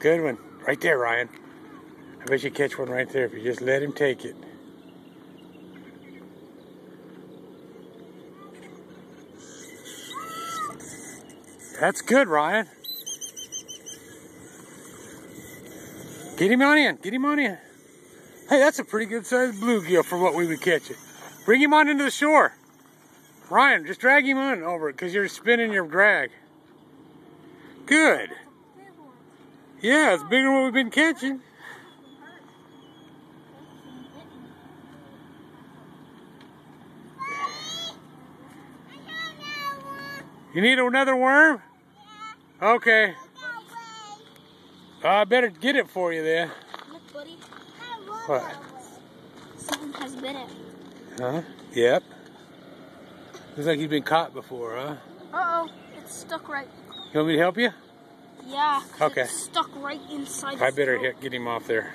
Good one. Right there, Ryan. I bet you catch one right there if you just let him take it. That's good, Ryan. Get him on in. Get him on in. Hey, that's a pretty good sized bluegill for what we would catch it. Bring him on into the shore. Ryan, just drag him on over it because you're spinning your drag. Good. Yeah, it's bigger than what we've been catching. You need another worm? Yeah. Okay. I better get it for you then. Look, buddy. What? Something has bit it. Huh? Yep. Looks like you've been caught before, huh? Uh-oh. It's stuck right. You want me to help you? Yeah. Okay. It's stuck right inside. I better get him off there.